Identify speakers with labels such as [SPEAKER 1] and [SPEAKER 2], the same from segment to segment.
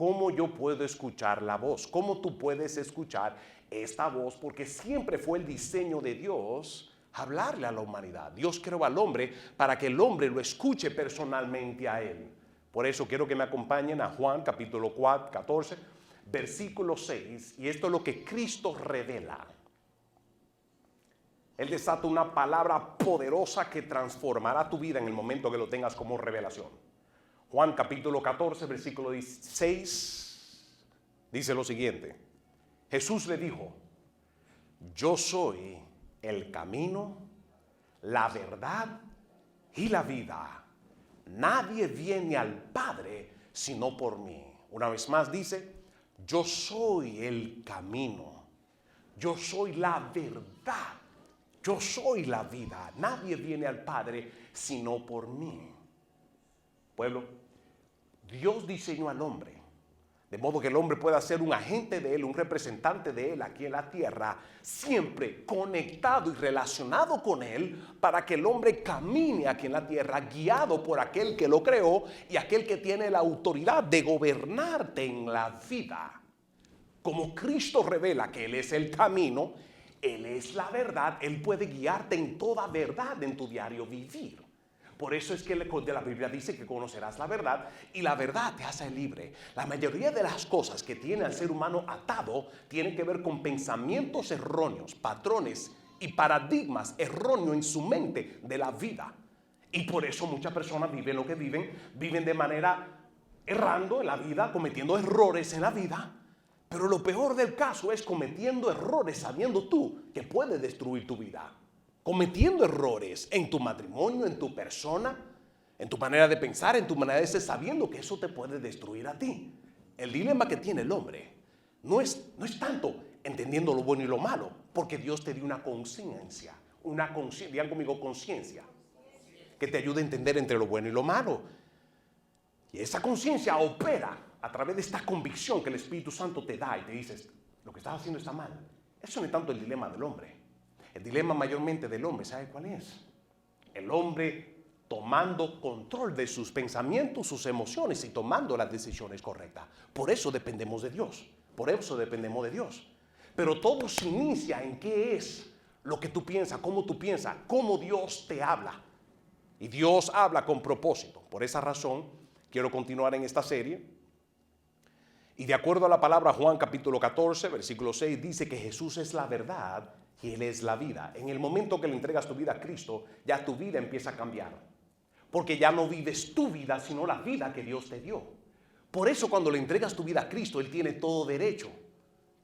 [SPEAKER 1] ¿cómo yo puedo escuchar la voz? ¿Cómo tú puedes escuchar esta voz? Porque siempre fue el diseño de Dios hablarle a la humanidad. Dios creó al hombre para que el hombre lo escuche personalmente a él. Por eso quiero que me acompañen a Juan capítulo 14, versículo 6. Y esto es lo que Cristo revela. Él desata una palabra poderosa que transformará tu vida en el momento que lo tengas como revelación. Juan capítulo 14, versículo 6, dice lo siguiente. Jesús le dijo: yo soy el camino, la verdad y la vida. Nadie viene al Padre sino por mí. Una vez más dice: yo soy el camino, yo soy la verdad, yo soy la vida. Nadie viene al Padre sino por mí. Pueblo, Dios diseñó al hombre de modo que el hombre pueda ser un agente de él, un representante de él aquí en la tierra, siempre conectado y relacionado con él, para que el hombre camine aquí en la tierra guiado por aquel que lo creó y aquel que tiene la autoridad de gobernarte en la vida. Como Cristo revela que Él es el camino, Él es la verdad, Él puede guiarte en toda verdad en tu diario vivir. Por eso es que de la Biblia dice que conocerás la verdad y la verdad te hace libre. La mayoría de las cosas que tiene al ser humano atado tienen que ver con pensamientos erróneos, patrones y paradigmas erróneos en su mente de la vida. Y por eso muchas personas viven lo que viven de manera errando en la vida, cometiendo errores en la vida. Pero lo peor del caso es cometiendo errores sabiendo tú que puede destruir tu vida. Cometiendo errores en tu matrimonio, en tu persona, en tu manera de pensar, en tu manera de ser, sabiendo que eso te puede destruir a ti. El dilema que tiene el hombre no es tanto entendiendo lo bueno y lo malo, porque Dios te dio una conciencia, digan conmigo, conciencia, que te ayude a entender entre lo bueno y lo malo. Y esa conciencia opera a través de esta convicción que el Espíritu Santo te da y te dices: lo que estás haciendo está mal. Eso no es tanto el dilema del hombre. El dilema mayormente del hombre, ¿sabe cuál es? El hombre tomando control de sus pensamientos, sus emociones y tomando las decisiones correctas. Por eso dependemos de Dios. Por eso dependemos de Dios. Pero todo se inicia en qué es lo que tú piensas, cómo Dios te habla. Y Dios habla con propósito. Por esa razón quiero continuar en esta serie. Y de acuerdo a la palabra, Juan capítulo 14, versículo 6, dice que Jesús es la verdad y Él es la vida. En el momento que le entregas tu vida a Cristo, ya tu vida empieza a cambiar. Porque ya no vives tu vida, sino la vida que Dios te dio. Por eso cuando le entregas tu vida a Cristo, Él tiene todo derecho.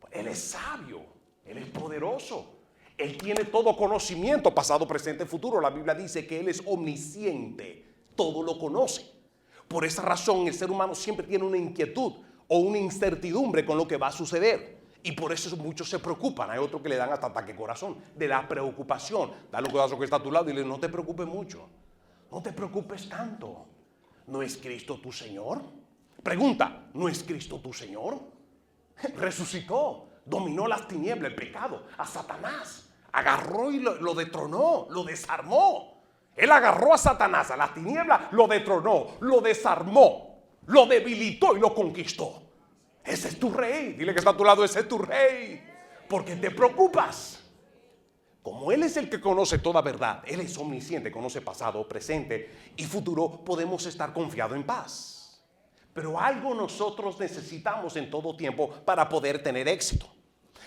[SPEAKER 1] Él es sabio, Él es poderoso. Él tiene todo conocimiento, pasado, presente, futuro. La Biblia dice que Él es omnisciente, todo lo conoce. Por esa razón el ser humano siempre tiene una inquietud o una incertidumbre con lo que va a suceder. Y por eso muchos se preocupan. Hay otros que le dan hasta ataque corazón de la preocupación. Dale un codazo que está a tu lado y dile: no te preocupes mucho. No te preocupes tanto. ¿No es Cristo tu Señor? Pregunta: ¿no es Cristo tu Señor? Resucitó, dominó las tinieblas, el pecado, a Satanás. Agarró y lo detronó, lo desarmó. Él agarró a Satanás, a las tinieblas, lo detronó, lo desarmó, lo debilitó y lo conquistó. Ese es tu rey. Dile que está a tu lado: ese es tu rey. ¿Por qué te preocupas? Como Él es el que conoce toda verdad, Él es omnisciente, conoce pasado, presente y futuro, podemos estar confiados en paz. Pero algo nosotros necesitamos en todo tiempo para poder tener éxito,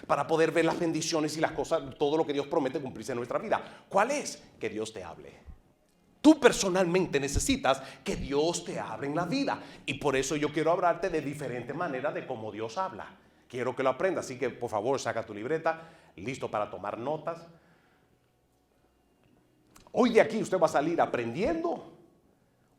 [SPEAKER 1] para poder ver las bendiciones y las cosas, todo lo que Dios promete cumplirse en nuestra vida. ¿Cuál es? Que Dios te hable. Tú personalmente necesitas que Dios te hable en la vida. Y por eso yo quiero hablarte de diferentes maneras de cómo Dios habla. Quiero que lo aprendas. Así que por favor saca tu libreta, listo para tomar notas. Hoy de aquí usted va a salir aprendiendo.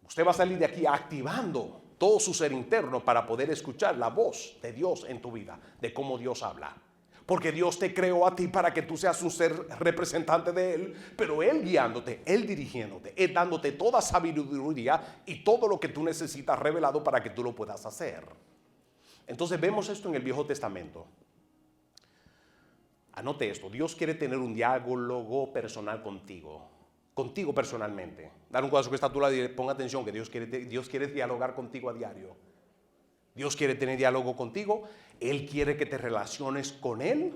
[SPEAKER 1] Usted va a salir de aquí activando todo su ser interno para poder escuchar la voz de Dios en tu vida, de cómo Dios habla. Porque Dios te creó a ti para que tú seas un ser representante de Él, pero Él guiándote, Él dirigiéndote, Él dándote toda sabiduría y todo lo que tú necesitas revelado para que tú lo puedas hacer. Entonces vemos esto en el Viejo Testamento. Anote esto: Dios quiere tener un diálogo personal contigo personalmente. Dar un codazo que está a tu lado y ponga atención que Dios quiere dialogar contigo a diario. Dios quiere tener diálogo contigo. Él quiere que te relaciones con Él.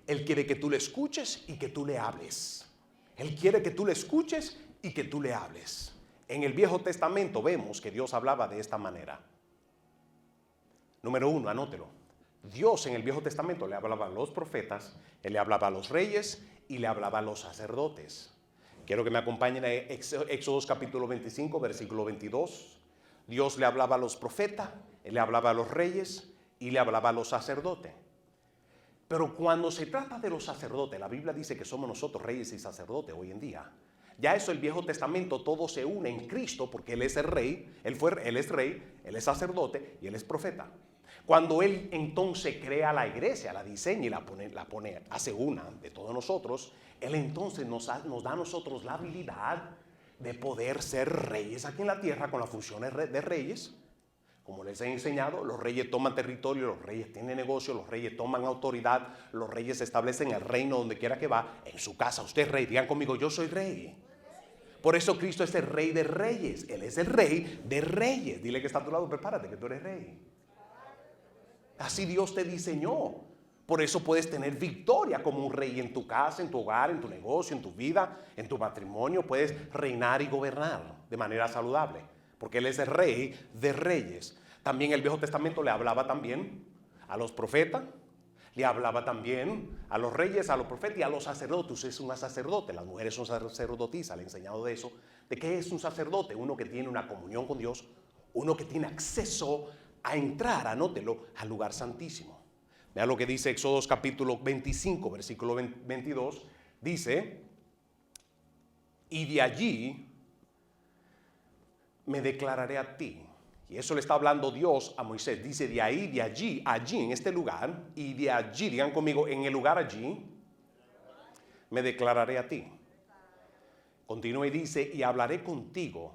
[SPEAKER 1] Él quiere que tú le escuches y que tú le hables. Él quiere que tú le escuches y que tú le hables. En el Viejo Testamento vemos que Dios hablaba de esta manera. Número 1, anótelo. Dios en el Viejo Testamento le hablaba a los profetas, Él le hablaba a los reyes y le hablaba a los sacerdotes. Quiero que me acompañen a Éxodo capítulo 25, versículo 22. Dios le hablaba a los profetas, Él le hablaba a los reyes y le hablaba a los sacerdotes. Pero cuando se trata de los sacerdotes, la Biblia dice que somos nosotros reyes y sacerdotes hoy en día. Ya eso el Viejo Testamento todo se une en Cristo porque Él es el rey, Él es rey, Él es sacerdote y Él es profeta. Cuando Él entonces crea la iglesia, la diseña y la pone, hace una de todos nosotros, Él entonces nos da a nosotros la habilidad de poder ser reyes aquí en la tierra con las funciones de reyes. Como les he enseñado, los reyes toman territorio, los reyes tienen negocio, los reyes toman autoridad, los reyes establecen el reino donde quiera que va. En su casa, usted es rey, digan conmigo, yo soy rey. Por eso Cristo es el rey de reyes, Él es el rey de reyes. Dile que está a tu lado, prepárate que tú eres rey. Así Dios te diseñó. Por eso puedes tener victoria como un rey en tu casa, en tu hogar, en tu negocio, en tu vida, en tu matrimonio. Puedes reinar y gobernar de manera saludable, porque Él es el rey de reyes. También el Viejo Testamento le hablaba también a los profetas, le hablaba también a los reyes, a los profetas y a los sacerdotes. Usted es una sacerdote, las mujeres son sacerdotisas, le he enseñado de eso. ¿De qué es un sacerdote? Uno que tiene una comunión con Dios, uno que tiene acceso a entrar, anótelo, al lugar santísimo. Vea lo que dice Éxodo capítulo 25, versículo 22. Dice, y de allí me declararé a ti. Y eso le está hablando Dios a Moisés. Dice de ahí, de allí, allí en este lugar. Y de allí, digan conmigo, en el lugar allí, me declararé a ti. Continúa y dice, y hablaré contigo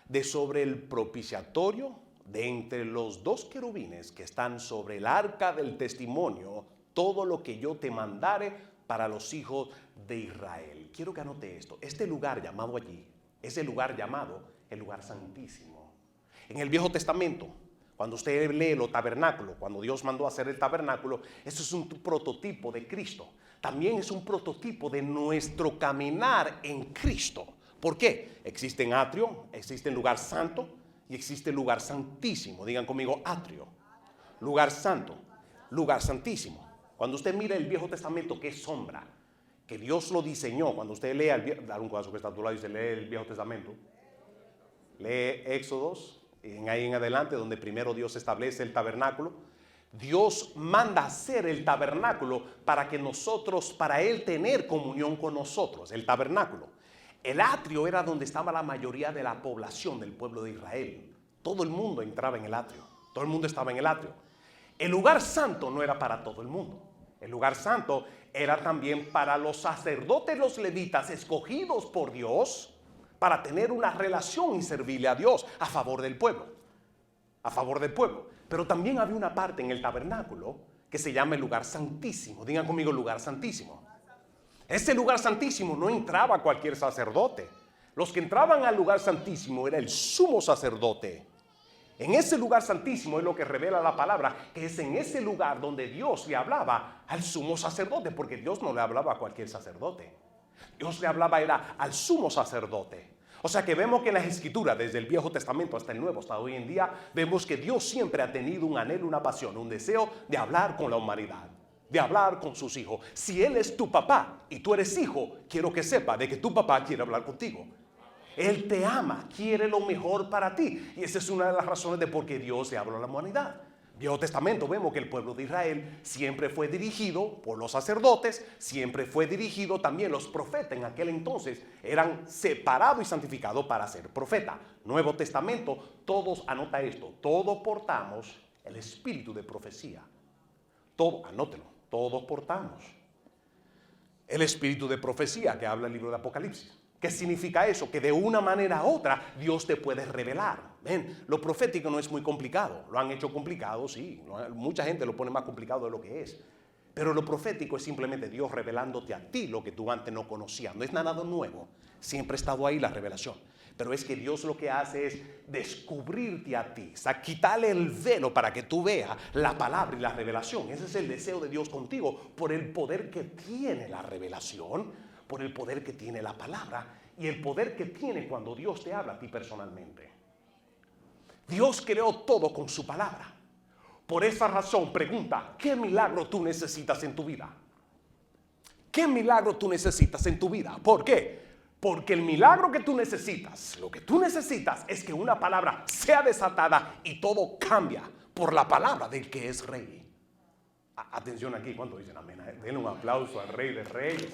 [SPEAKER 1] de sobre el propiciatorio de entre los dos querubines que están sobre el arca del testimonio, todo lo que yo te mandare para los hijos de Israel. Quiero que anote esto. Este lugar llamado allí es el lugar llamado el lugar santísimo. En el Viejo Testamento, cuando usted lee los tabernáculos, cuando Dios mandó a hacer el tabernáculo, eso es un prototipo de Cristo. También es un prototipo de nuestro caminar en Cristo. ¿Por qué? Existe atrio, existe lugar santo y existe lugar santísimo. Digan conmigo, atrio, lugar santo, lugar santísimo. Cuando usted mira el Viejo Testamento, ¿qué sombra? Que Dios lo diseñó. Cuando usted lea, dale un cuadro que está a tu lado y se lee el Viejo Testamento, lee Éxodos, ahí en adelante, donde primero Dios establece el tabernáculo. Dios manda hacer el tabernáculo para que nosotros, para Él tener comunión con nosotros, el tabernáculo. El atrio era donde estaba la mayoría de la población del pueblo de Israel. Todo el mundo entraba en el atrio, todo el mundo estaba en el atrio. El lugar santo no era para todo el mundo. El lugar santo era también para los sacerdotes, los levitas, escogidos por Dios, para tener una relación y servirle a Dios a favor del pueblo. A favor del pueblo. Pero también había una parte en el tabernáculo que se llama el lugar santísimo. Digan conmigo, lugar santísimo. Ese lugar santísimo no entraba cualquier sacerdote. Los que entraban al lugar santísimo era el sumo sacerdote. En ese lugar santísimo es lo que revela la palabra, que es en ese lugar donde Dios le hablaba al sumo sacerdote, porque Dios no le hablaba a cualquier sacerdote. Dios le hablaba era al sumo sacerdote. O sea que vemos que en las Escrituras, desde el Viejo Testamento hasta el Nuevo, hasta hoy en día, vemos que Dios siempre ha tenido un anhelo, una pasión, un deseo de hablar con la humanidad, de hablar con sus hijos. Si Él es tu papá y tú eres hijo, quiero que sepa de que tu papá quiere hablar contigo. Él te ama, quiere lo mejor para ti. Y esa es una de las razones de por qué Dios le habló a la humanidad. Viejo Testamento vemos que el pueblo de Israel siempre fue dirigido por los sacerdotes, siempre fue dirigido también los profetas. En aquel entonces eran separados y santificados para ser profeta. Nuevo Testamento, todos, anota esto, todos portamos el espíritu de profecía. Todo, anótelo, todos portamos el espíritu de profecía que habla el libro de Apocalipsis. ¿Qué significa eso? Que de una manera u otra Dios te puede revelar. Ven, lo profético no es muy complicado. Lo han hecho complicado, sí. Mucha gente lo pone más complicado de lo que es. Pero lo profético es simplemente Dios revelándote a ti lo que tú antes no conocías. No es nada nuevo. Siempre ha estado ahí la revelación. Pero es que Dios lo que hace es descubrirte a ti, o sea, quitarle el velo para que tú veas la palabra y la revelación. Ese es el deseo de Dios contigo, por el poder que tiene la revelación, por el poder que tiene la palabra y el poder que tiene cuando Dios te habla a ti personalmente. Dios creó todo con su palabra. Por esa razón, pregunta, ¿qué milagro tú necesitas en tu vida? ¿Qué milagro tú necesitas en tu vida? ¿Por qué? Porque el milagro que tú necesitas, lo que tú necesitas es que una palabra sea desatada y todo cambia por la palabra del que es rey. Atención aquí, ¿cuánto dicen amén? Denle un aplauso al Rey de Reyes.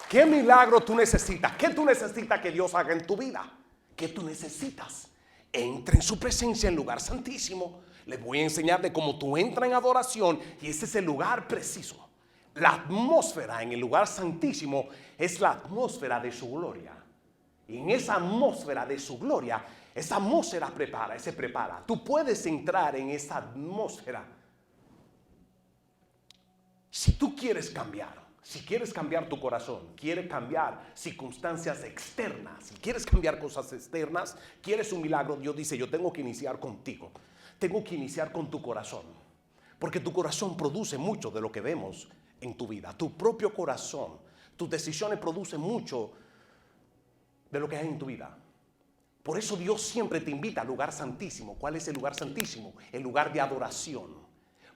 [SPEAKER 1] ¿Qué milagro tú necesitas? ¿Qué tú necesitas que Dios haga en tu vida? ¿Qué tú necesitas? Entra en su presencia en lugar santísimo. Les voy a enseñar de cómo tú entras en adoración y ese es el lugar preciso. La atmósfera en el lugar santísimo es la atmósfera de su gloria. Y en esa atmósfera de su gloria, esa atmósfera se prepara. Tú puedes entrar en esa atmósfera. Si tú quieres cambiar, si quieres cambiar tu corazón, quieres cambiar circunstancias externas, si quieres cambiar cosas externas, quieres un milagro, Dios dice, yo tengo que iniciar contigo. Tengo que iniciar con tu corazón. Porque tu corazón produce mucho de lo que vemos en tu vida. Tu propio corazón, tus decisiones producen mucho de lo que hay en tu vida. Por eso Dios siempre te invita al lugar santísimo. ¿Cuál es el lugar santísimo? El lugar de adoración.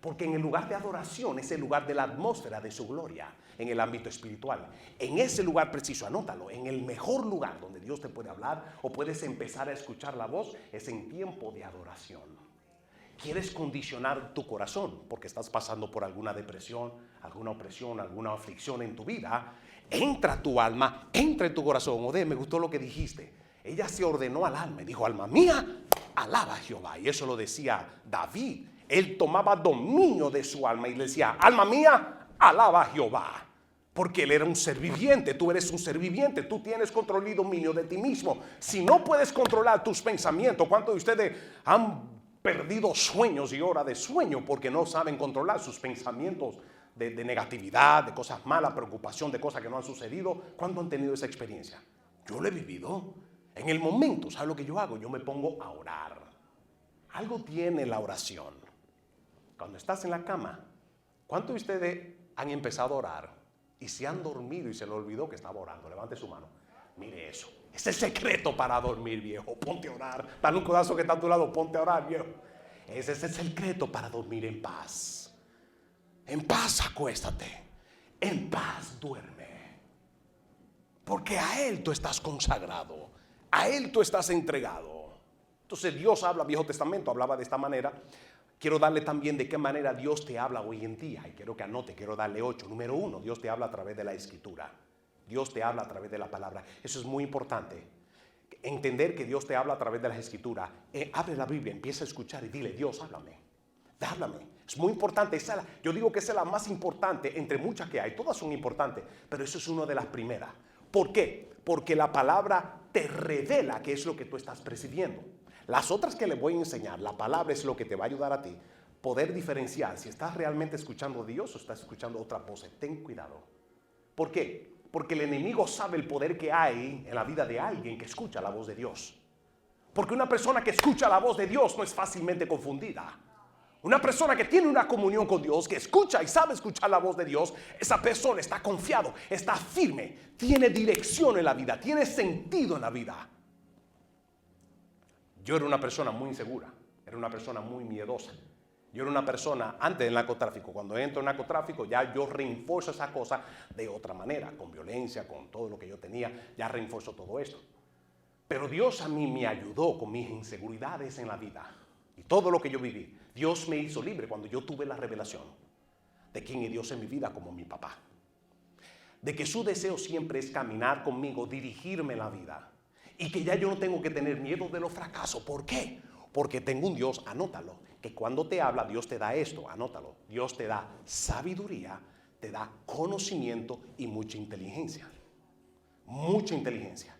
[SPEAKER 1] Porque en el lugar de adoración es el lugar de la atmósfera de su gloria en el ámbito espiritual. En ese lugar preciso, anótalo, en el mejor lugar donde Dios te puede hablar o puedes empezar a escuchar la voz es en tiempo de adoración. ¿Quieres condicionar tu corazón porque estás pasando por alguna depresión, alguna opresión, alguna aflicción en tu vida? Entra a tu alma, entra en tu corazón. Ode, me gustó lo que dijiste. Ella se ordenó al alma y dijo, alma mía, alaba a Jehová. Y eso lo decía David. Él tomaba dominio de su alma y le decía, alma mía, alaba a Jehová. Porque él era un ser viviente, tú eres un ser viviente, tú tienes control y dominio de ti mismo. Si no puedes controlar tus pensamientos, ¿cuántos de ustedes han perdido sueños y horas de sueño porque no saben controlar sus pensamientos de negatividad, de cosas malas, preocupación, de cosas que no han sucedido? ¿Cuándo han tenido esa experiencia? Yo lo he vivido. En el momento, ¿sabes lo que yo hago? Yo me pongo a orar. Algo tiene la oración. Cuando estás en la cama, ¿cuántos de ustedes han empezado a orar y se han dormido y se le olvidó que estaba orando? Levante su mano. Mire eso. Ese es el secreto para dormir, viejo. Ponte a orar. Dale un codazo que está a tu lado. Ponte a orar, viejo. Ese es el secreto para dormir en paz. En paz acuéstate. En paz duerme. Porque a Él tú estás consagrado. A Él tú estás entregado. Entonces Dios habla, Viejo Testamento hablaba de esta manera. Quiero darle también de qué manera Dios te habla hoy en día. Y quiero que anote, quiero darle 8. Número 1, Dios te habla a través de la Escritura. Dios te habla a través de la palabra. Eso es muy importante. Entender que Dios te habla a través de las Escrituras. Abre la Biblia, empieza a escuchar y dile, Dios, háblame. Háblame. Es muy importante. Yo digo que esa es la más importante entre muchas que hay. Todas son importantes, pero eso es una de las primeras. ¿Por qué? Porque la palabra te revela qué es lo que tú estás percibiendo. Las otras que le voy a enseñar, la palabra es lo que te va a ayudar a ti poder diferenciar si estás realmente escuchando a Dios o estás escuchando otra voz. Ten cuidado. ¿Por qué? Porque el enemigo sabe el poder que hay en la vida de alguien que escucha la voz de Dios. Porque una persona que escucha la voz de Dios no es fácilmente confundida. Una persona que tiene una comunión con Dios, que escucha y sabe escuchar la voz de Dios, esa persona está confiado, está firme, tiene dirección en la vida, tiene sentido en la vida. Yo era una persona muy insegura, era una persona muy miedosa. Yo era una persona, antes del narcotráfico, cuando entro en narcotráfico, ya yo refuerzo esa cosa de otra manera, con violencia, con todo lo que yo tenía, ya refuerzo todo esto. Pero Dios a mí me ayudó con mis inseguridades en la vida y todo lo que yo viví. Dios me hizo libre cuando yo tuve la revelación de quién es Dios en mi vida como mi papá. De que su deseo siempre es caminar conmigo, dirigirme la vida. Y que ya yo no tengo que tener miedo de los fracasos. ¿Por qué? Porque tengo un Dios, anótalo, que cuando te habla, Dios te da esto, anótalo. Dios te da sabiduría, te da conocimiento y mucha inteligencia. Mucha inteligencia.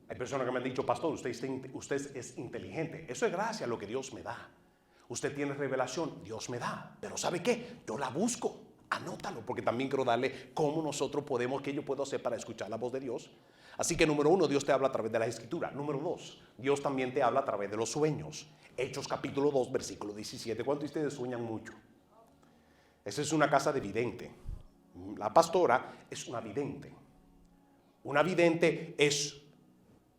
[SPEAKER 1] Hay personas que me han dicho, pastor, usted es inteligente. Eso es gracias a lo que Dios me da. Usted tiene revelación, Dios me da. Pero ¿sabe qué? Yo la busco. Anótalo, porque también quiero darle cómo nosotros podemos, qué yo puedo hacer para escuchar la voz de Dios. Así que número 1, Dios te habla a través de la Escritura. Número 2, Dios también te habla a través de los sueños. Hechos capítulo 2, versículo 17. ¿Cuántos de ustedes sueñan mucho? Esa es una casa de vidente. La pastora es una vidente. Una vidente es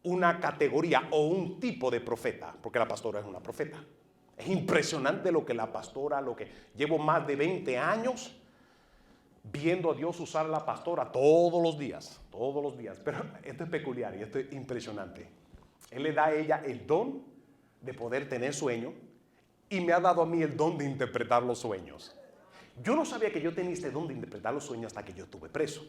[SPEAKER 1] una categoría o un tipo de profeta, porque la pastora es una profeta. Es impresionante lo que la pastora, lo que llevo más de 20 años viendo a Dios usar a la pastora todos los días, pero esto es peculiar y esto es impresionante. Él le da a ella el don de poder tener sueño y me ha dado a mí el don de interpretar los sueños. Yo no sabía que yo tenía este don de interpretar los sueños hasta que yo estuve preso.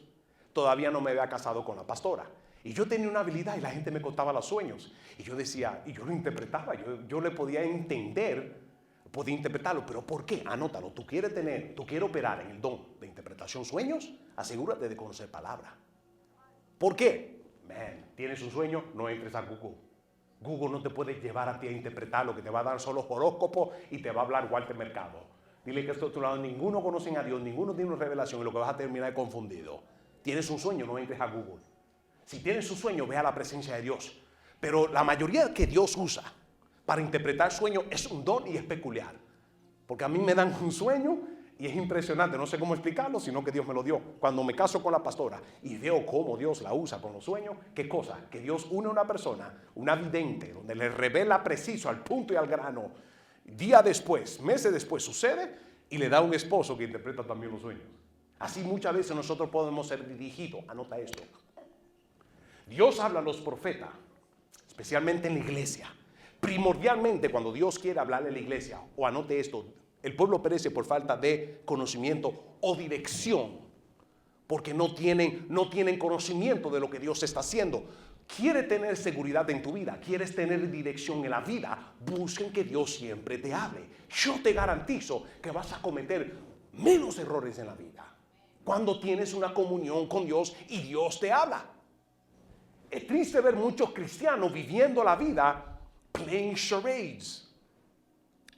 [SPEAKER 1] Todavía no me había casado con la pastora y yo tenía una habilidad y la gente me contaba los sueños y yo decía, y yo lo interpretaba, yo le podía entender, podía interpretarlo, pero ¿por qué? Anótalo. Tú quieres operar en el don de interpretación sueños, asegúrate de conocer palabra. ¿Por qué? Tienes un sueño, no entres a Google. Google no te puede llevar a ti a interpretar lo que te va a dar solo horóscopo y te va a hablar Walter Mercado. Dile que esto a tu lado, ninguno conocen a Dios, ninguno tiene una revelación y lo que vas a terminar es confundido. Tienes un sueño, no entres a Google. Si tienes un sueño, ve a la presencia de Dios. Pero la mayoría que Dios usa para interpretar sueños es un don y es peculiar. Porque a mí me dan un sueño y es impresionante, no sé cómo explicarlo, sino que Dios me lo dio. Cuando me caso con la pastora y veo cómo Dios la usa con los sueños, ¿qué cosa? Que Dios une a una persona, una vidente, donde le revela preciso, al punto y al grano. Día después, meses después sucede y le da un esposo que interpreta también los sueños. Así muchas veces nosotros podemos ser dirigidos. Anota esto. Dios habla a los profetas, especialmente en la iglesia. Primordialmente cuando Dios quiere hablarle a la iglesia, o anote esto, el pueblo perece por falta de conocimiento o dirección, porque no tienen conocimiento de lo que Dios está haciendo. ¿Quieres tener seguridad en tu vida? ¿Quieres tener dirección en la vida? Busquen que Dios siempre te hable. Yo te garantizo que vas a cometer menos errores en la vida cuando tienes una comunión con Dios y Dios te habla. Es triste ver muchos cristianos viviendo la vida playing charades.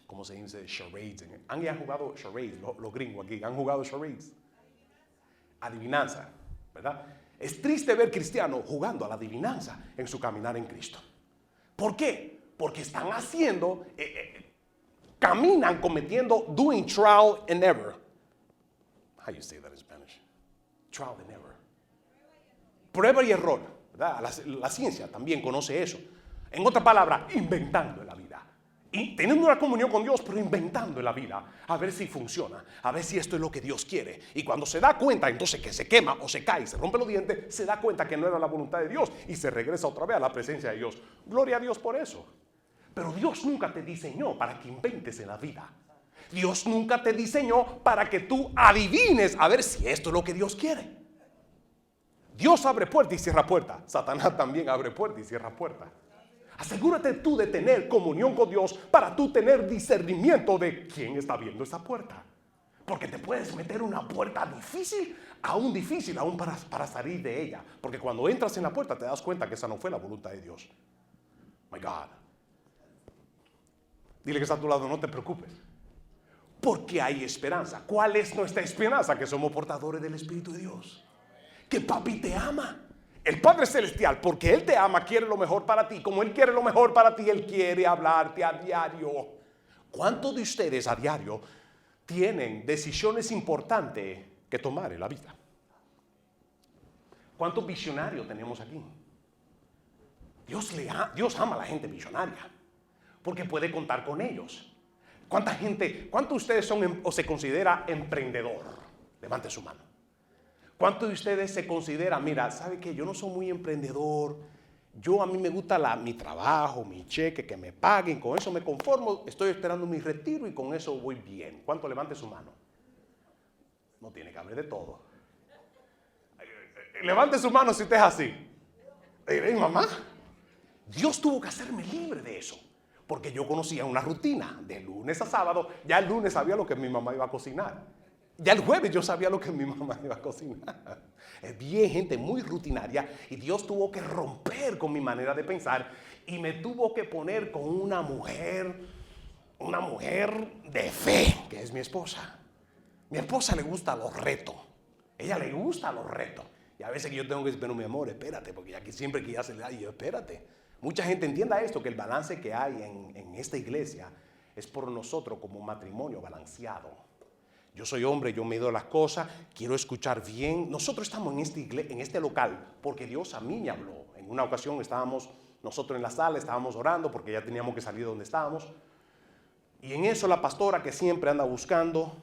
[SPEAKER 1] ¿Cómo se dice charades? Han jugado charades, los gringos aquí, han jugado charades. Adivinanza, ¿verdad? Es triste ver cristianos jugando a la adivinanza en su caminar en Cristo. ¿Por qué? Porque están haciendo, caminan cometiendo, doing trial and error. How you say that in Spanish? Trial and error. Prueba y error, ¿verdad? La ciencia también conoce eso. En otra palabra, inventando en la vida. Y teniendo una comunión con Dios, pero inventando en la vida, a ver si funciona, a ver si esto es lo que Dios quiere. Y cuando se da cuenta, entonces que se quema o se cae, se rompe los dientes, se da cuenta que no era la voluntad de Dios y se regresa otra vez a la presencia de Dios. Gloria a Dios por eso. Pero Dios nunca te diseñó para que inventes en la vida. Dios nunca te diseñó para que tú adivines a ver si esto es lo que Dios quiere. Dios abre puerta y cierra puerta. Satanás también abre puerta y cierra puerta. Asegúrate tú de tener comunión con Dios para tú tener discernimiento de quién está viendo esa puerta. Porque te puedes meter una puerta difícil aún para salir de ella. Porque cuando entras en la puerta te das cuenta que esa no fue la voluntad de Dios. My God. Dile que está a tu lado, no te preocupes. Porque hay esperanza. ¿Cuál es nuestra esperanza? Que somos portadores del Espíritu de Dios. Que papi te ama. El Padre Celestial, porque Él te ama, quiere lo mejor para ti. Como Él quiere lo mejor para ti, Él quiere hablarte a diario. ¿Cuántos de ustedes a diario tienen decisiones importantes que tomar en la vida? ¿Cuántos visionarios tenemos aquí? Dios ama a la gente visionaria, porque puede contar con ellos. ¿Cuántos de ustedes son o se considera emprendedor? Levante su mano. ¿Cuántos de ustedes se consideran, mira, sabe que yo no soy muy emprendedor, a mí me gusta mi trabajo, mi cheque, que me paguen, con eso me conformo, estoy esperando mi retiro y con eso voy bien? ¿Cuánto? Levante su mano. No tiene que haber de todo. Levante su mano si usted es así. Mamá, Dios tuvo que hacerme libre de eso, porque yo conocía una rutina de lunes a sábado. Ya el lunes sabía lo que mi mamá iba a cocinar. Ya el jueves yo sabía lo que mi mamá iba a cocinar. Es bien gente muy rutinaria y Dios tuvo que romper con mi manera de pensar y me tuvo que poner con una mujer de fe, que es mi esposa. Mi esposa le gusta los retos. Ella le gusta los retos. Y a veces que yo tengo que decir, pero mi amor, espérate, porque aquí siempre que ya se le da, yo espérate. Mucha gente entienda esto, que el balance que hay en esta iglesia es por nosotros como un matrimonio balanceado. Yo soy hombre, yo mido las cosas, quiero escuchar bien. Nosotros estamos en este local porque Dios a mí me habló. En una ocasión estábamos nosotros en la sala, estábamos orando porque ya teníamos que salir de donde estábamos. Y en eso la pastora, que siempre anda buscando,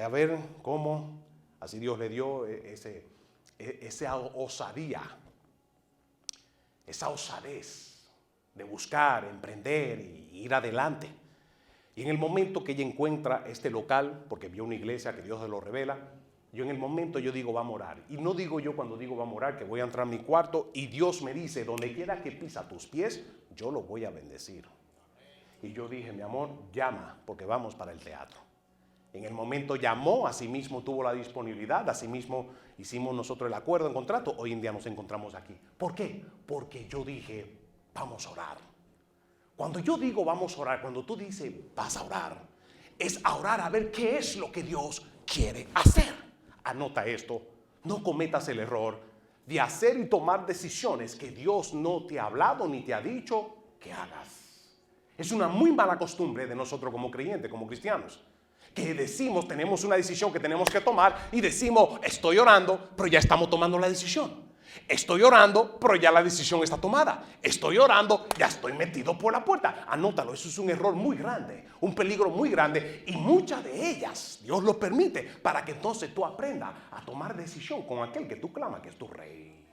[SPEAKER 1] a ver cómo, así Dios le dio esa osadía, esa osadez de buscar, emprender y ir adelante. Y en el momento que ella encuentra este local, porque vio una iglesia que Dios se lo revela, yo en el momento yo digo, vamos a orar. Y no digo yo cuando digo vamos a orar que voy a entrar a mi cuarto y Dios me dice, donde quiera que pisa tus pies, yo lo voy a bendecir. Y yo dije, mi amor, llama, porque vamos para el teatro. En el momento llamó, así mismo tuvo la disponibilidad, así mismo hicimos nosotros el acuerdo en contrato. Hoy en día nos encontramos aquí. ¿Por qué? Porque yo dije, vamos a orar. Cuando yo digo vamos a orar, cuando tú dices vas a orar, es a orar a ver qué es lo que Dios quiere hacer. Anota esto, no cometas el error de hacer y tomar decisiones que Dios no te ha hablado ni te ha dicho que hagas. Es una muy mala costumbre de nosotros como creyentes, como cristianos, que decimos, tenemos una decisión que tenemos que tomar y decimos, estoy orando, pero ya estamos tomando la decisión. Estoy orando, pero ya la decisión está tomada. Estoy orando, ya estoy metido por la puerta. Anótalo, eso es un error muy grande, un peligro muy grande. Y muchas de ellas, Dios lo permite, para que entonces tú aprendas a tomar decisión con aquel que tú clamas que es tu rey.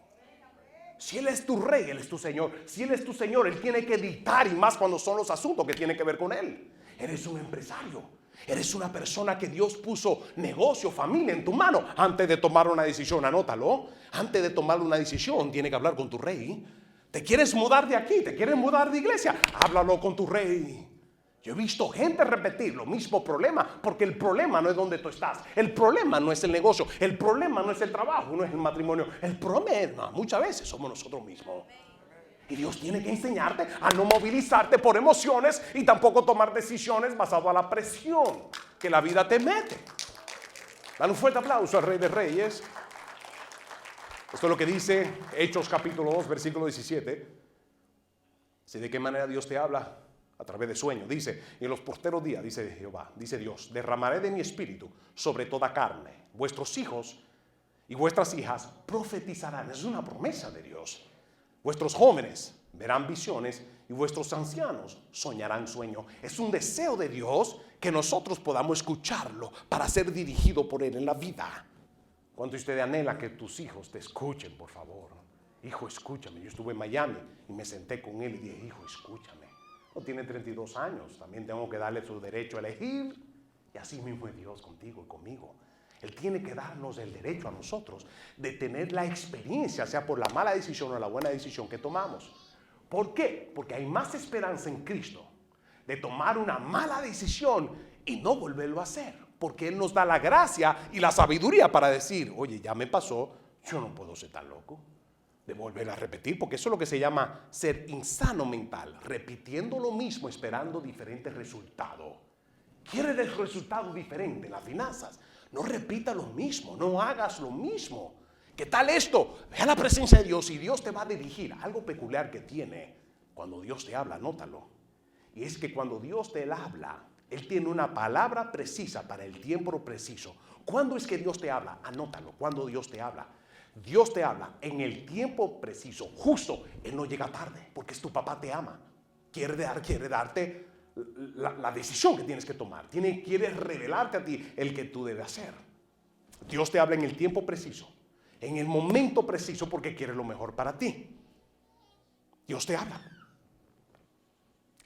[SPEAKER 1] Si Él es tu rey, Él es tu Señor. Si Él es tu Señor, Él tiene que dictar, y más cuando son los asuntos que tienen que ver con Él. Eres un empresario. Eres una persona que Dios puso negocio, familia en tu mano. Antes de tomar una decisión, anótalo. Antes de tomar una decisión, tienes que hablar con tu rey. ¿Te quieres mudar de aquí? ¿Te quieres mudar de iglesia? Háblalo con tu rey. Yo he visto gente repetir lo mismo problema, porque el problema no es donde tú estás. El problema no es el negocio. El problema no es el trabajo, no es el matrimonio. El problema muchas veces somos nosotros mismos. Y Dios tiene que enseñarte a no movilizarte por emociones y tampoco tomar decisiones basadas a la presión que la vida te mete. Dale un fuerte aplauso al Rey de Reyes. Esto es lo que dice Hechos capítulo 2, versículo 17. ¿Sí, de qué manera Dios te habla? A través de sueños. Dice, y en los posteros días, dice Jehová, dice Dios, derramaré de mi espíritu sobre toda carne. Vuestros hijos y vuestras hijas profetizarán. Es una promesa de Dios. Vuestros jóvenes verán visiones y vuestros ancianos soñarán sueños. Es un deseo de Dios que nosotros podamos escucharlo para ser dirigidos por Él en la vida. ¿Cuánto usted anhela que tus hijos te escuchen, por favor? Hijo, escúchame. Yo estuve en Miami y me senté con él y dije, hijo, escúchame. No tiene 32 años, también tengo que darle su derecho a elegir. Y así mismo es Dios contigo y conmigo. Él tiene que darnos el derecho a nosotros de tener la experiencia, sea por la mala decisión o la buena decisión que tomamos. ¿Por qué? Porque hay más esperanza en Cristo de tomar una mala decisión y no volverlo a hacer. Porque Él nos da la gracia y la sabiduría para decir, oye, ya me pasó, yo no puedo ser tan loco de volver a repetir, porque eso es lo que se llama ser insano mental, repitiendo lo mismo, esperando diferentes resultados. ¿Quieres el resultado diferente en las finanzas? No repitas lo mismo, no hagas lo mismo. ¿Qué tal esto? Ve a la presencia de Dios y Dios te va a dirigir. Algo peculiar que tiene cuando Dios te habla, anótalo. Y es que cuando Dios te habla, Él tiene una palabra precisa para el tiempo preciso. ¿Cuándo es que Dios te habla? Anótalo. ¿Cuándo Dios te habla? Dios te habla en el tiempo preciso, justo. Él no llega tarde porque es tu papá, te ama. Quiere darte la decisión que tienes que tomar. Quiere revelarte a ti el que tú debes hacer. Dios te habla en el tiempo preciso, en el momento preciso, porque quiere lo mejor para ti. Dios te habla.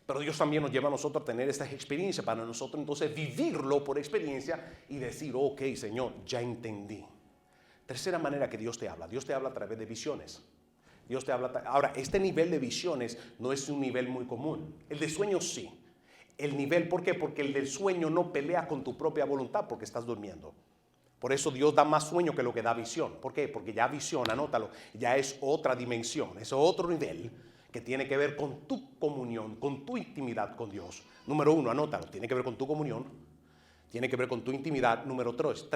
[SPEAKER 1] Pero Dios también nos lleva a nosotros a tener estas experiencias para nosotros entonces vivirlo por experiencia y decir, ok, Señor, ya entendí. Tercera manera que Dios te habla. Dios te habla a través de visiones. Dios te habla. Ahora, este nivel de visiones no es un nivel muy común. El de sueños sí. El nivel, ¿por qué? Porque el del sueño no pelea con tu propia voluntad porque estás durmiendo. Por eso Dios da más sueño que lo que da visión. ¿Por qué? Porque ya visión, anótalo, ya es otra dimensión, es otro nivel que tiene que ver con tu comunión, con tu intimidad con Dios. Número uno, anótalo, tiene que ver con tu comunión. Tiene que ver con tu intimidad. Número 3,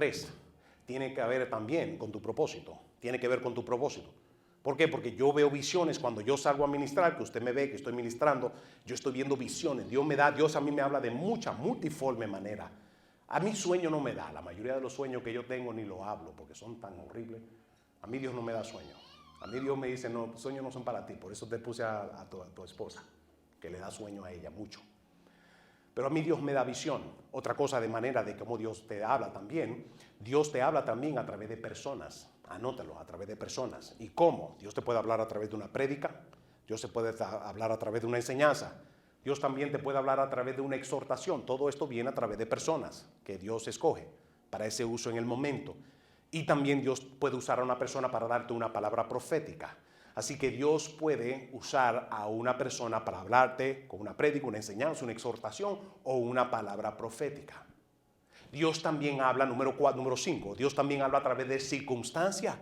[SPEAKER 1] tiene que ver también con tu propósito. Tiene que ver con tu propósito. ¿Por qué? Porque yo veo visiones cuando yo salgo a ministrar, que usted me ve que estoy ministrando, yo estoy viendo visiones. Dios a mí me habla de mucha, multiforme manera. A mí sueño no me da. La mayoría de los sueños que yo tengo ni lo hablo porque son tan horribles. A mí Dios no me da sueño. A mí Dios me dice, no, sueños no son para ti. Por eso te puse a tu esposa, que le da sueño a ella mucho. Pero a mí Dios me da visión. Otra cosa de manera de cómo Dios te habla también. Dios te habla también a través de personas. Anótalo, a través de personas. ¿Y cómo? Dios te puede hablar a través de una prédica. Dios te puede hablar a través de una enseñanza. Dios también te puede hablar a través de una exhortación. Todo esto viene a través de personas que Dios escoge para ese uso en el momento. Y también Dios puede usar a una persona para darte una palabra profética. Así que Dios puede usar a una persona para hablarte con una prédica, una enseñanza, una exhortación o una palabra profética. Dios también habla, número 5, Dios también habla a través de circunstancias.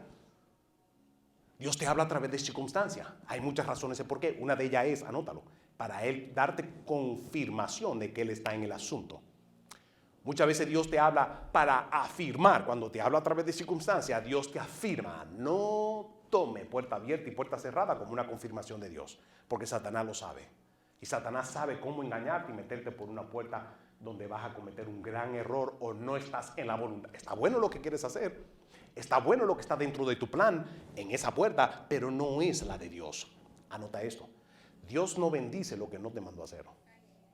[SPEAKER 1] Dios te habla a través de circunstancias. Hay muchas razones de por qué. Una de ellas es, anótalo, para Él darte confirmación de que Él está en el asunto. Muchas veces Dios te habla para afirmar. Cuando te habla a través de circunstancias, Dios te afirma. No tome puerta abierta y puerta cerrada como una confirmación de Dios, porque Satanás lo sabe. Y Satanás sabe cómo engañarte y meterte por una puerta donde vas a cometer un gran error o no estás en la voluntad. Está bueno lo que quieres hacer, está bueno lo que está dentro de tu plan en esa puerta, pero no es la de Dios. Anota esto. Dios no bendice lo que no te mandó a hacer.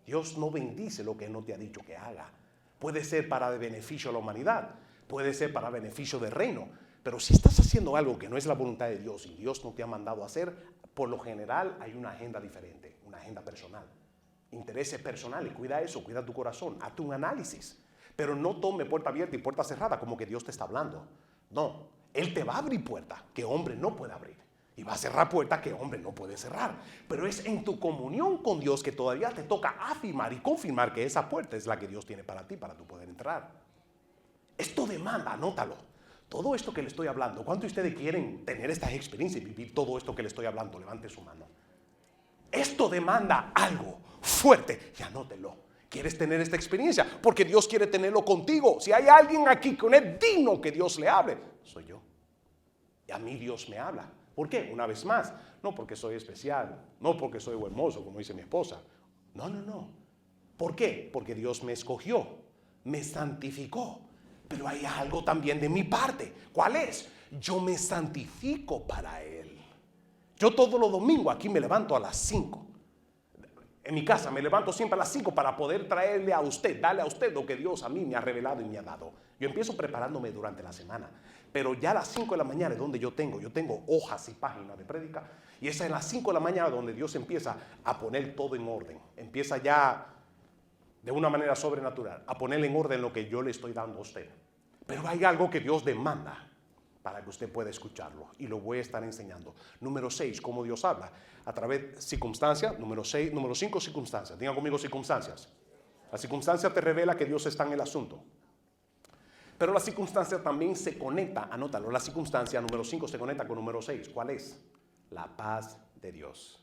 [SPEAKER 1] Dios no bendice lo que no te ha dicho que haga. Puede ser para beneficio a la humanidad, puede ser para beneficio del reino, pero si estás haciendo algo que no es la voluntad de Dios y Dios no te ha mandado a hacer, por lo general hay una agenda diferente, una agenda personal. Intereses personales, cuida eso, cuida tu corazón, hazte un análisis. Pero no tome puerta abierta y puerta cerrada como que Dios te está hablando. No, Él te va a abrir puertas que hombre no puede abrir. Y va a cerrar puertas que hombre no puede cerrar. Pero es en tu comunión con Dios que todavía te toca afirmar y confirmar que esa puerta es la que Dios tiene para ti, para tú poder entrar. Esto demanda, anótalo. Todo esto que le estoy hablando, ¿cuántos de ustedes quieren tener esta experiencia y vivir todo esto que le estoy hablando? Levante su mano. Esto demanda algo fuerte y anótelo. ¿Quieres tener esta experiencia? Porque Dios quiere tenerlo contigo. Si hay alguien aquí que no es digno que Dios le hable, soy yo. Y a mí Dios me habla. ¿Por qué? Una vez más, no porque soy especial, no porque soy hermoso, como dice mi esposa. No. ¿Por qué? Porque Dios me escogió, me santificó. Pero hay algo también de mi parte. ¿Cuál es? Yo me santifico para Él. Yo todos los domingos aquí me levanto a las 5. En mi casa me levanto siempre a las 5 para poder traerle a usted, darle a usted lo que Dios a mí me ha revelado y me ha dado. Yo empiezo preparándome durante la semana. Pero ya a las 5 de la mañana es donde yo tengo hojas y páginas de prédica. Y es en las 5 de la mañana donde Dios empieza a poner todo en orden. Empieza ya de una manera sobrenatural a ponerle en orden lo que yo le estoy dando a usted. Pero hay algo que Dios demanda para que usted pueda escucharlo. Y lo voy a estar enseñando. Número 6, cómo Dios habla. A través de circunstancias. Número 5, circunstancias. Digan conmigo circunstancias. La circunstancia te revela que Dios está en el asunto. Pero la circunstancia también se conecta, anótalo, la circunstancia número 5 se conecta con número 6. ¿Cuál es? La paz de Dios.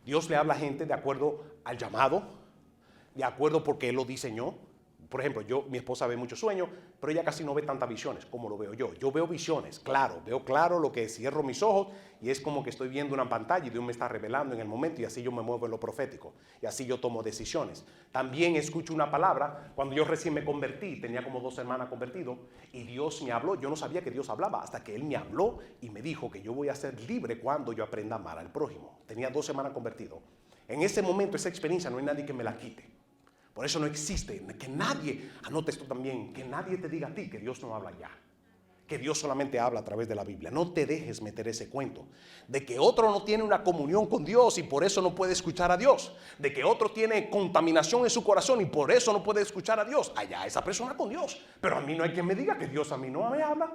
[SPEAKER 1] Dios le habla a gente de acuerdo al llamado, de acuerdo porque Él lo diseñó. Por ejemplo, mi esposa ve muchos sueños, pero ella casi no ve tantas visiones como lo veo yo. Yo veo visiones, claro, veo claro lo que cierro mis ojos y es como que estoy viendo una pantalla y Dios me está revelando en el momento y así yo me muevo en lo profético y así yo tomo decisiones. También escucho una palabra. Cuando yo recién me convertí, tenía como 2 semanas convertido y Dios me habló. Yo no sabía que Dios hablaba hasta que Él me habló y me dijo que yo voy a ser libre cuando yo aprenda a amar al prójimo. Tenía 2 semanas convertido. En ese momento, esa experiencia, no hay nadie que me la quite. Por eso no existe que nadie, anote esto también, que nadie te diga a ti que Dios no habla ya. Que Dios solamente habla a través de la Biblia. No te dejes meter ese cuento de que otro no tiene una comunión con Dios y por eso no puede escuchar a Dios. De que otro tiene contaminación en su corazón y por eso no puede escuchar a Dios. Allá esa persona con Dios. Pero a mí no hay quien me diga que Dios a mí no me habla.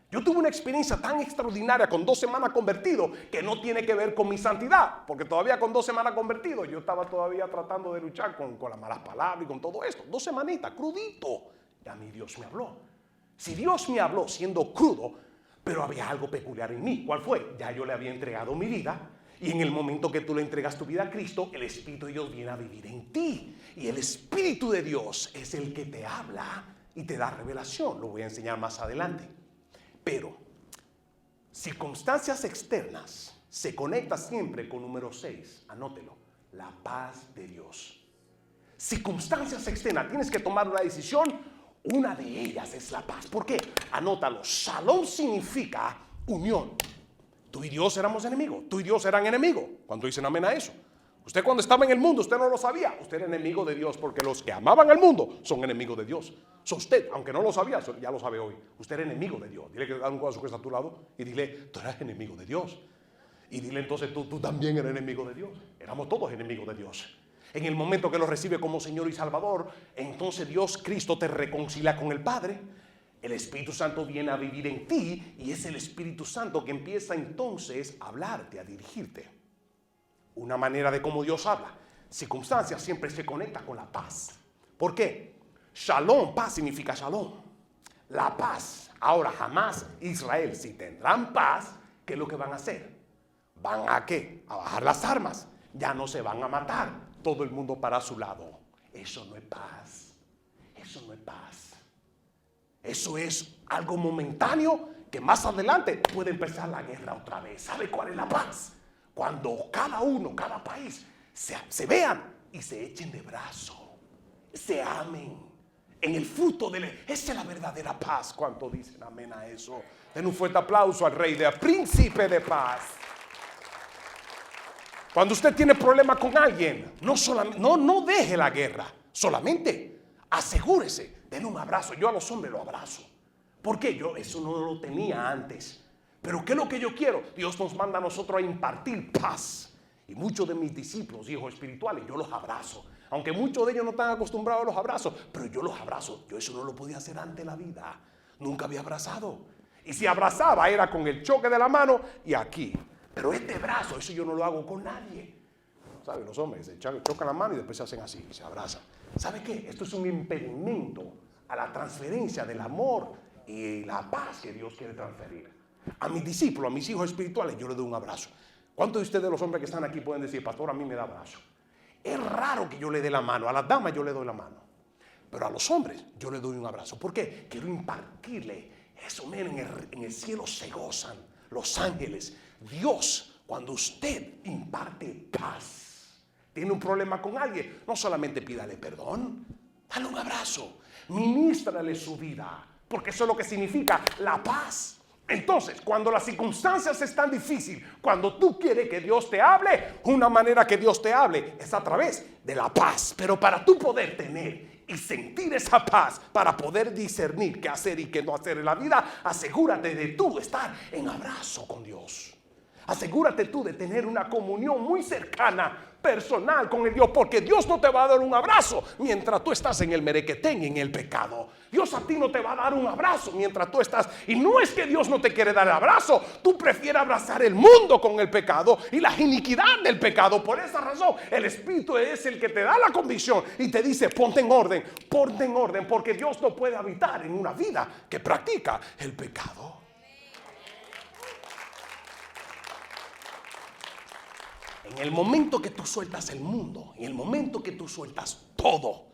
[SPEAKER 1] Yo tuve una experiencia tan extraordinaria con 2 semanas convertido que no tiene que ver con mi santidad, porque todavía con 2 semanas convertido yo estaba todavía tratando de luchar con las malas palabras y con todo esto. 2 semanitas, crudito. Y a mí Dios me habló. Si Dios me habló siendo crudo, pero había algo peculiar en mí. ¿Cuál fue? Ya yo le había entregado mi vida Y en el momento que tú le entregas tu vida a Cristo, el Espíritu de Dios viene a vivir en ti. Y el Espíritu de Dios es el que te habla y te da revelación. Lo voy a enseñar más adelante. Pero circunstancias externas se conecta siempre con número 6. Anótelo. La paz de Dios. Circunstancias externas. Tienes que tomar una decisión. Una de ellas es la paz. ¿Por qué? Anótalo. Shalom significa unión. Tú y Dios éramos enemigos. Tú y Dios eran enemigos. ¿Cuánto dicen amén a eso? Usted cuando estaba en el mundo, usted no lo sabía. Usted era enemigo de Dios, porque los que amaban al mundo son enemigos de Dios. So usted, aunque no lo sabía, ya lo sabe hoy. Usted era enemigo de Dios. Dile que da un codazo que está a tu lado y dile, tú eres enemigo de Dios. Y dile entonces, tú también eres enemigo de Dios. Éramos todos enemigos de Dios. En el momento que lo recibe como Señor y Salvador, entonces Dios, Cristo, te reconcilia con el Padre. El Espíritu Santo viene a vivir en ti y es el Espíritu Santo que empieza entonces a hablarte, a dirigirte. Una manera de cómo Dios habla. Circunstancias siempre se conecta con la paz. ¿Por qué? Shalom, paz significa shalom. La paz. Ahora jamás Israel, si tendrán paz, ¿qué es lo que van a hacer? ¿Van a qué? A bajar las armas. Ya no se van a matar. Todo el mundo para su lado. Eso no es paz. Eso no es paz. Eso es algo momentáneo que más adelante puede empezar la guerra otra vez. ¿Sabe cuál es la paz? Cuando cada uno, cada país se vean y se echen de brazo, se amen en el fruto esa es la verdadera paz. ¿Cuánto dicen amén a eso? Den un fuerte aplauso al Rey, del Príncipe de Paz. Cuando usted tiene problema con alguien, no deje la guerra, solamente asegúrese, denle un abrazo. Yo a los hombres los abrazo. ¿Por qué? Yo eso no lo tenía antes. Pero ¿qué es lo que yo quiero? Dios nos manda a nosotros a impartir paz. Y muchos de mis discípulos, hijos espirituales, yo los abrazo. Aunque muchos de ellos no están acostumbrados a los abrazos, pero yo los abrazo. Yo eso no lo podía hacer antes en la vida. Nunca había abrazado. Y si abrazaba era con el choque de la mano y aquí. Pero este brazo, eso yo no lo hago con nadie. ¿Sabe? Los hombres se chocan la mano y después se hacen así, se abrazan. ¿Sabe qué? Esto es un impedimento a la transferencia del amor y la paz que Dios quiere transferir. A mis discípulos, a mis hijos espirituales, yo les doy un abrazo. ¿Cuántos de ustedes, los hombres que están aquí, pueden decir, pastor, a mí me da abrazo? Es raro que yo le dé la mano. A las damas yo le doy la mano. Pero a los hombres yo le doy un abrazo. ¿Por qué? Quiero impartirle eso. Miren, en el cielo se gozan los ángeles. Dios, cuando usted imparte paz, tiene un problema con alguien, no solamente pídale perdón, dale un abrazo, ministrale su vida, porque eso es lo que significa la paz. Entonces, cuando las circunstancias están difíciles, cuando tú quieres que Dios te hable, una manera que Dios te hable es a través de la paz. Pero para tú poder tener y sentir esa paz, para poder discernir qué hacer y qué no hacer en la vida, asegúrate de tú estar en abrazo con Dios. Asegúrate tú de tener una comunión muy cercana, personal con el Dios, porque Dios no te va a dar un abrazo mientras tú estás en el merequetén, en el pecado. Dios a ti no te va a dar un abrazo mientras tú estás, y no es que Dios no te quiere dar el abrazo, tú prefieres abrazar el mundo con el pecado y la iniquidad del pecado. Por esa razón el Espíritu es el que te da la convicción y te dice ponte en orden, porque Dios no puede habitar en una vida que practica el pecado. En el momento que tú sueltas el mundo, en el momento que tú sueltas todo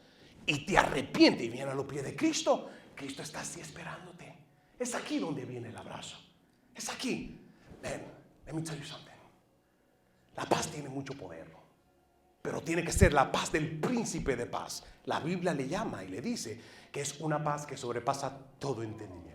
[SPEAKER 1] y te arrepientes y vienes a los pies de Cristo, Cristo está así esperándote. Es aquí donde viene el abrazo. Es aquí. Let me tell you something. La paz tiene mucho poder, pero tiene que ser la paz del Príncipe de Paz. La Biblia le llama y le dice que es una paz que sobrepasa todo entendimiento.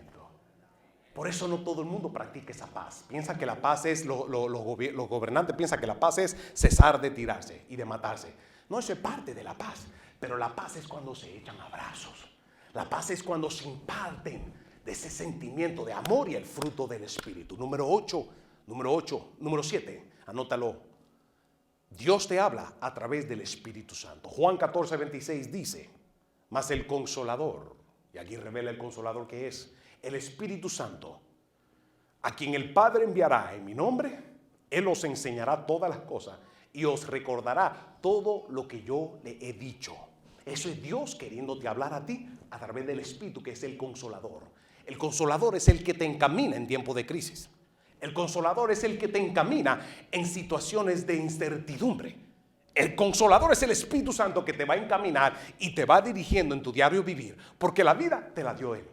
[SPEAKER 1] Por eso no todo el mundo practica esa paz. Piensa que la paz es, los gobernantes piensan que la paz es cesar de tirarse y de matarse. No, eso es parte de la paz. Pero la paz es cuando se echan abrazos. La paz es cuando se imparten de ese sentimiento de amor y el fruto del Espíritu. Número 7, anótalo. Dios te habla a través del Espíritu Santo. Juan 14:26 dice, mas el Consolador, y aquí revela el Consolador que es el Espíritu Santo, a quien el Padre enviará en mi nombre, Él os enseñará todas las cosas y os recordará todo lo que yo le he dicho. Eso es Dios queriéndote hablar a ti a través del Espíritu, que es el Consolador. El Consolador es el que te encamina en tiempo de crisis. El consolador es el que te encamina en situaciones de incertidumbre. El consolador es el Espíritu Santo que te va a encaminar y te va dirigiendo en tu diario vivir, porque la vida te la dio Él.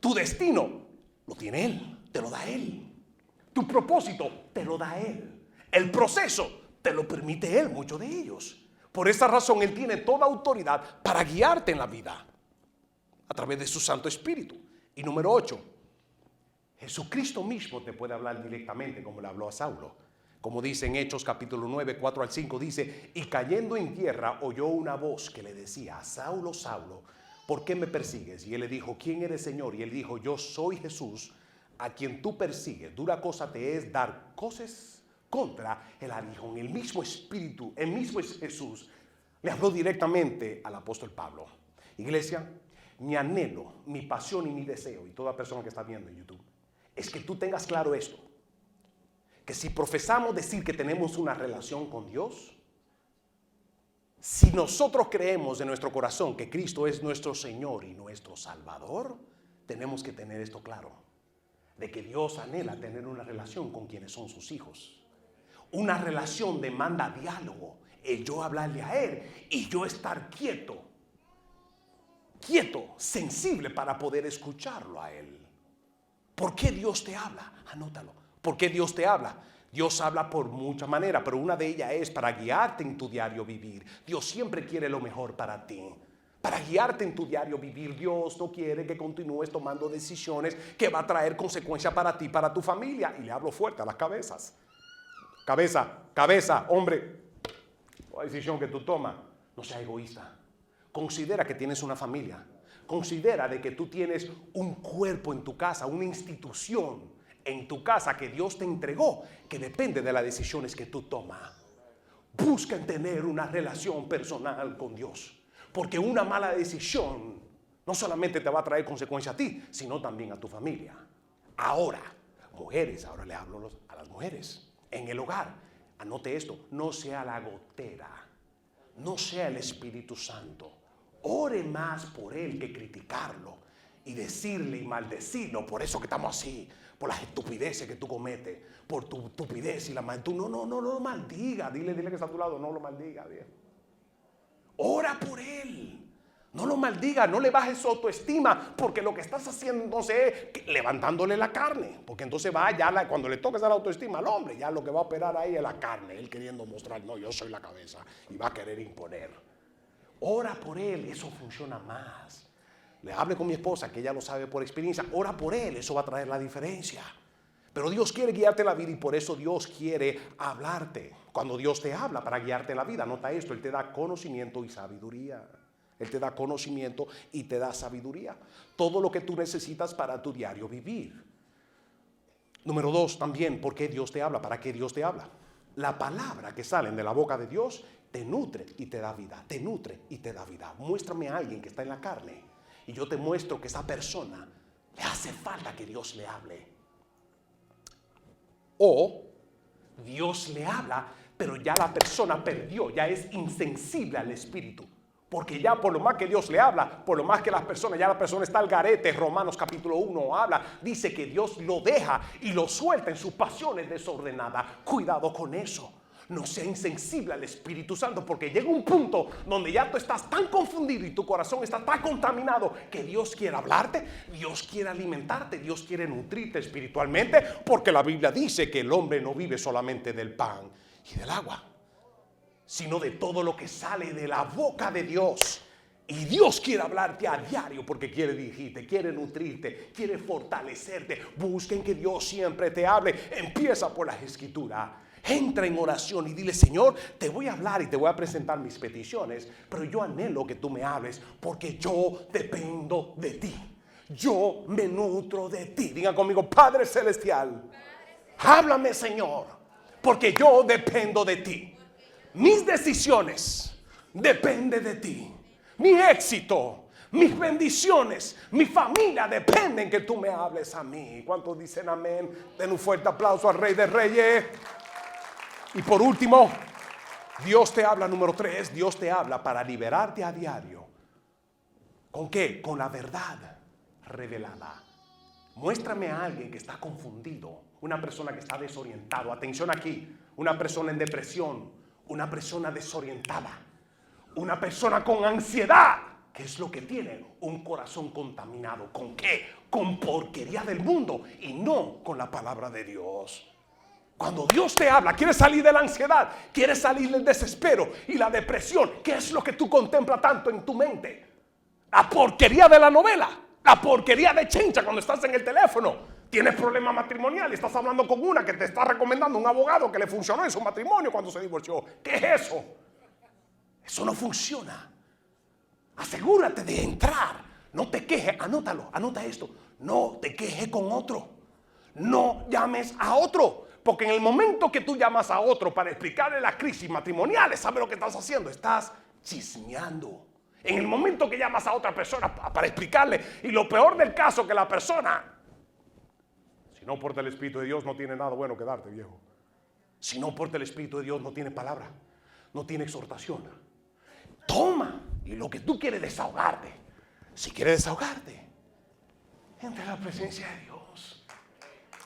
[SPEAKER 1] Tu destino lo tiene Él, te lo da Él. Tu propósito te lo da Él. El proceso te lo permite Él, muchos de ellos. Por esa razón Él tiene toda autoridad para guiarte en la vida a través de su Santo Espíritu. Y número 8, Jesucristo mismo te puede hablar directamente como le habló a Saulo. Como dice en Hechos capítulo 9, 4 al 5, dice: y cayendo en tierra oyó una voz que le decía: Saulo, Saulo, ¿por qué me persigues? Y él le dijo: ¿quién eres, Señor? Y él dijo: yo soy Jesús, a quien tú persigues. Dura cosa te es dar cosas contra el aguijón. El mismo Espíritu, el mismo Jesús, le habló directamente al apóstol Pablo. Iglesia, mi anhelo, mi pasión y mi deseo, y toda persona que está viendo en YouTube, es que tú tengas claro esto: que si profesamos decir que tenemos una relación con Dios, si nosotros creemos en nuestro corazón que Cristo es nuestro Señor y nuestro Salvador, tenemos que tener esto claro, de que Dios anhela tener una relación con quienes son sus hijos. Una relación demanda diálogo, el yo hablarle a Él y yo estar quieto, sensible para poder escucharlo a Él. ¿Por qué Dios te habla? Anótalo. ¿Por qué Dios te habla? Dios habla por muchas maneras, pero una de ellas es para guiarte en tu diario vivir. Dios siempre quiere lo mejor para ti. Para guiarte en tu diario vivir. Dios no quiere que continúes tomando decisiones que va a traer consecuencias para ti, para tu familia. Y le hablo fuerte a las cabezas. Cabeza, hombre. La decisión que tú tomas, no seas egoísta. Considera que tienes una familia. Considera de que tú tienes un cuerpo en tu casa, una institución en tu casa que Dios te entregó, que depende de las decisiones que tú tomas. Busca en tener una relación personal con Dios, porque una mala decisión no solamente te va a traer consecuencias a ti, sino también a tu familia. Ahora, mujeres, ahora le hablo a las mujeres en el hogar. Anote esto: no sea la gotera, no sea el Espíritu Santo. Ore más por él que criticarlo y decirle y maldecirlo. Por eso que estamos así, por las estupideces que tú cometes, por tu estupidez y la maldad. Tú no lo maldiga. Dile que está a tu lado, no lo maldiga. Bien. Ora por él. No lo maldiga, no le bajes su autoestima, porque lo que estás haciendo entonces es levantándole la carne. Porque entonces va ya, cuando le toques a la autoestima al hombre, ya lo que va a operar ahí es la carne. Él queriendo mostrar: no, yo soy la cabeza, y va a querer imponer. Ora por él, eso funciona más. Le hable con mi esposa, que ella lo sabe por experiencia. Ora por él, eso va a traer la diferencia. Pero Dios quiere guiarte la vida, y por eso Dios quiere hablarte. Cuando Dios te habla para guiarte la vida, nota esto: Él te da conocimiento y sabiduría. Él te da conocimiento y te da sabiduría. Todo lo que tú necesitas para tu diario vivir. Número 2, también, ¿por qué Dios te habla? ¿Para qué Dios te habla? La palabra que salen de la boca de Dios te nutre y te da vida. Te nutre y te da vida. Muéstrame a alguien que está en la carne y yo te muestro que esa persona le hace falta que Dios le hable. O Dios le habla, pero ya la persona perdió, ya es insensible al Espíritu. Porque ya por lo más que Dios le habla, por lo más que la persona está al garete. Romanos capítulo 1 habla, dice que Dios lo deja y lo suelta en sus pasiones desordenadas. Cuidado con eso. No sea insensible al Espíritu Santo, porque llega un punto donde ya tú estás tan confundido y tu corazón está tan contaminado que Dios quiere hablarte, Dios quiere alimentarte, Dios quiere nutrirte espiritualmente, porque la Biblia dice que el hombre no vive solamente del pan y del agua, sino de todo lo que sale de la boca de Dios. Y Dios quiere hablarte a diario, porque quiere dirigirte, quiere nutrirte, quiere fortalecerte. Busquen que Dios siempre te hable. Empieza por las Escrituras. Entra en oración y dile: Señor, te voy a hablar y te voy a presentar mis peticiones, pero yo anhelo que tú me hables, porque yo dependo de ti. Yo me nutro de ti. Digan conmigo: Padre Celestial, háblame, Señor, porque yo dependo de ti. Mis decisiones dependen de ti. Mi éxito, mis bendiciones, mi familia dependen que tú me hables a mí. ¿Cuántos dicen amén? Den un fuerte aplauso al Rey de Reyes. Y por último, Dios te habla, número 3, Dios te habla para liberarte a diario. ¿Con qué? Con la verdad revelada. Muéstrame a alguien que está confundido, una persona que está desorientado. Atención aquí, una persona en depresión, una persona desorientada, una persona con ansiedad. ¿Qué es lo que tiene? Un corazón contaminado. ¿Con qué? Con porquería del mundo y no con la palabra de Dios. Cuando Dios te habla, quieres salir de la ansiedad, quieres salir del desespero y la depresión. ¿Qué es lo que tú contemplas tanto en tu mente? La porquería de la novela, la porquería de chencha cuando estás en el teléfono. Tienes problemas matrimoniales, estás hablando con una que te está recomendando un abogado que le funcionó en su matrimonio cuando se divorció. ¿Qué es eso? Eso no funciona. Asegúrate de entrar. No te quejes, anótalo, anota esto. No te quejes con otro. No llames a otro. Porque en el momento que tú llamas a otro para explicarle la crisis matrimonial, ¿sabes lo que estás haciendo? Estás chismeando. En el momento que llamas a otra persona para explicarle, y lo peor del caso, que la persona, si no porta el Espíritu de Dios, no tiene nada bueno que darte, viejo. Si no porta el Espíritu de Dios, no tiene palabra, no tiene exhortación. Toma, y lo que tú quieres desahogarte, si quieres desahogarte, entra en la presencia de Dios.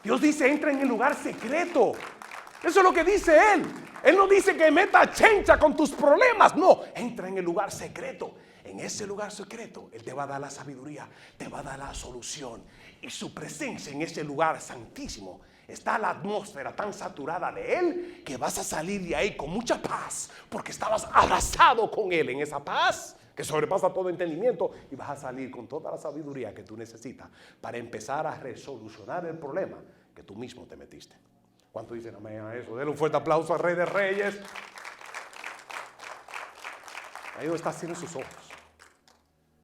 [SPEAKER 1] Dios dice, entra en el lugar secreto. Eso es lo que dice Él. Él no dice que meta chencha con tus problemas. No, entra en el lugar secreto. En ese lugar secreto, Él te va a dar la sabiduría, te va a dar la solución. Y su presencia en ese lugar santísimo, está la atmósfera tan saturada de Él, que vas a salir de ahí con mucha paz, porque estabas abrazado con Él en esa paz que sobrepasa todo entendimiento, y vas a salir con toda la sabiduría que tú necesitas para empezar a resolucionar el problema que tú mismo te metiste. ¿Cuánto dicen amén a eso? Denle un fuerte aplauso al Rey de Reyes. Ahí donde está, cierren sus ojos.